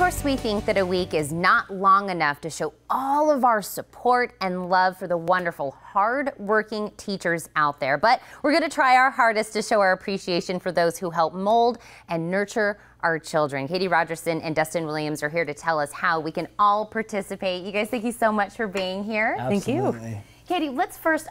course, we think that a week is not long enough to show all of our support and love for the wonderful, hard-working teachers out there. But we're going to try our hardest to show our appreciation for those who help mold and nurture our children. Katie Rogerson and Dustin Williams are here to tell us how we can all participate. You guys, thank you so much for being here. Absolutely. Thank you. Katie, let's first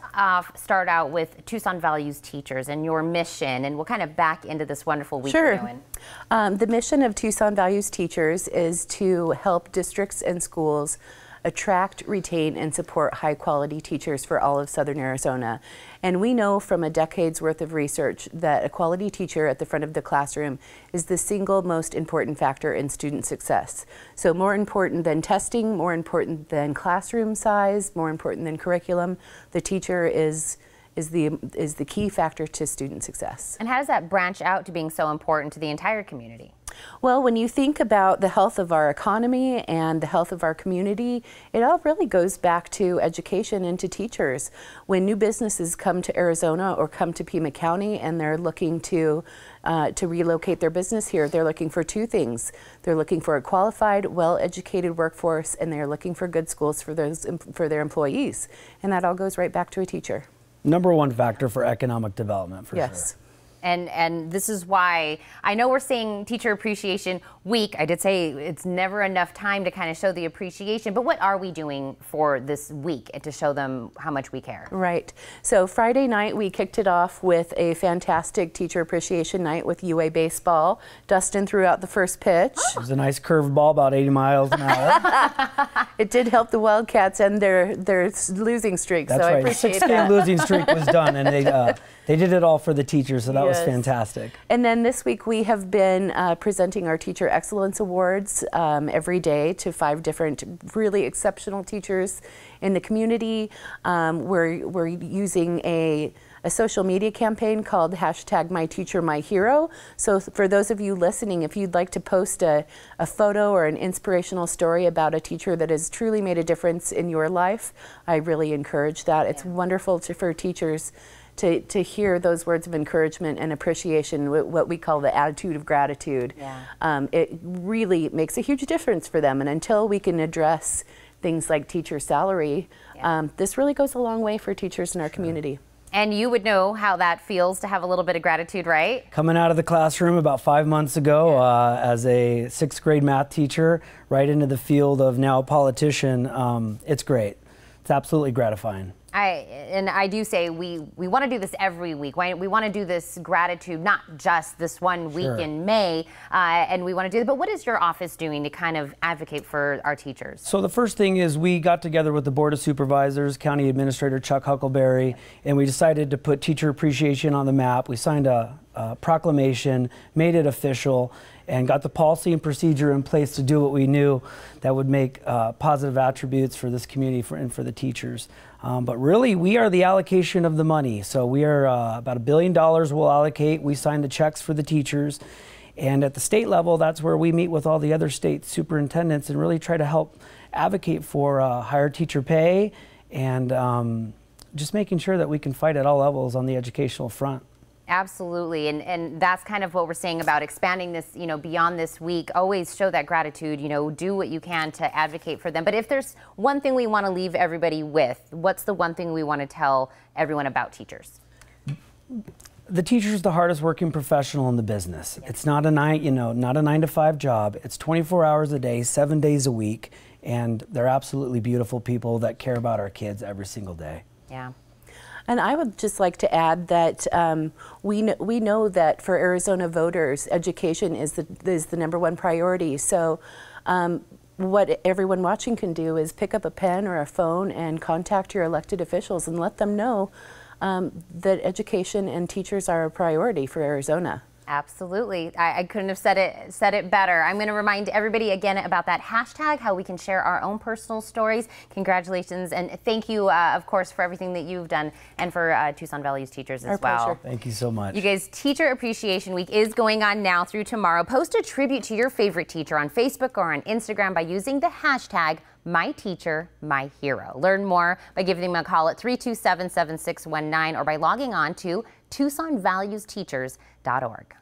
start out with Tucson Values Teachers and your mission, and we'll kind of back into this wonderful week we're doing. The mission of Tucson Values Teachers is to help districts and schools attract, retain, and support high-quality teachers for all of Southern Arizona. And we know from a decade's worth of research that a quality teacher at the front of the classroom is the single most important factor in student success. So more important than testing, more important than classroom size, more important than curriculum, the teacher is the key factor to student success. And how does that branch out to being so important to the entire community? Well, when you think about the health of our economy and the health of our community, it all really goes back to education and to teachers. When new businesses come to Arizona or come to Pima County and they're looking to relocate their business here, they're looking for two things. They're looking for a qualified, well-educated workforce, and they're looking for good schools for their employees. And that all goes right back to a teacher. Number one factor for economic development, for sure. And this is why I know we're saying Teacher Appreciation Week. I did say it's never enough time to kind of show the appreciation, but what are we doing for this week to show them how much we care? Right. So Friday night we kicked it off with a fantastic Teacher Appreciation Night with UA baseball. Dustin threw out the first pitch. It was a nice curved ball, about 80 miles an hour. It did help the Wildcats end their losing streak. That's so right. I appreciate The 6-game losing streak was done, and they did it all for the teachers, so that was fantastic. And then this week we have been presenting our Teacher Excellence Awards every day to 5 different really exceptional teachers in the community. We're using a social media campaign called #MyTeacherMyHero. So for those of you listening, if you'd like to post a photo or an inspirational story about a teacher that has truly made a difference in your life, I really encourage that. It's wonderful for teachers to hear those words of encouragement and appreciation, what we call the attitude of gratitude. It really makes a huge difference for them. And until we can address things like teacher salary, this really goes a long way for teachers in our community. And you would know how that feels to have a little bit of gratitude, right? Coming out of the classroom about 5 months ago as a 6th grade math teacher, right into the field of now a politician, it's great. It's absolutely gratifying. I do say we want to do this every week. We want to do this gratitude, not just this one week in May, and we want to do it. But what is your office doing to kind of advocate for our teachers? So the first thing is we got together with the Board of Supervisors, County Administrator Chuck Huckleberry, and we decided to put teacher appreciation on the map. We signed a proclamation, made it official, and got the policy and procedure in place to do what we knew that would make positive attributes for this community and for the teachers. But really, we are the allocation of the money. So we are about $1 billion we'll allocate. We sign the checks for the teachers. And at the state level, that's where we meet with all the other state superintendents and really try to help advocate for higher teacher pay and just making sure that we can fight at all levels on the educational front. Absolutely, and that's kind of what we're saying about expanding this, beyond this week. Always show that gratitude, do what you can to advocate for them. But if there's one thing we want to leave everybody with, what's the one thing we want to tell everyone about teachers? The teacher is the hardest working professional in the business. It's not a not a 9-to-5 job. It's 24 hours a day, 7 days a week, and they're absolutely beautiful people that care about our kids every single day. Yeah. And I would just like to add that we know that for Arizona voters, education is the #1 priority. So what everyone watching can do is pick up a pen or a phone and contact your elected officials and let them know that education and teachers are a priority for Arizona. Absolutely. I couldn't have said it better. I'm going to remind everybody again about that hashtag, how we can share our own personal stories. Congratulations, and thank you, of course, for everything that you've done and for Tucson Values Teachers as well. Pleasure. Thank you so much. You guys, Teacher Appreciation Week is going on now through tomorrow. Post a tribute to your favorite teacher on Facebook or on Instagram by using the hashtag #MyTeacherMyHero. Learn more by giving them a call at 327-7619 or by logging on to TucsonValuesTeachers.org.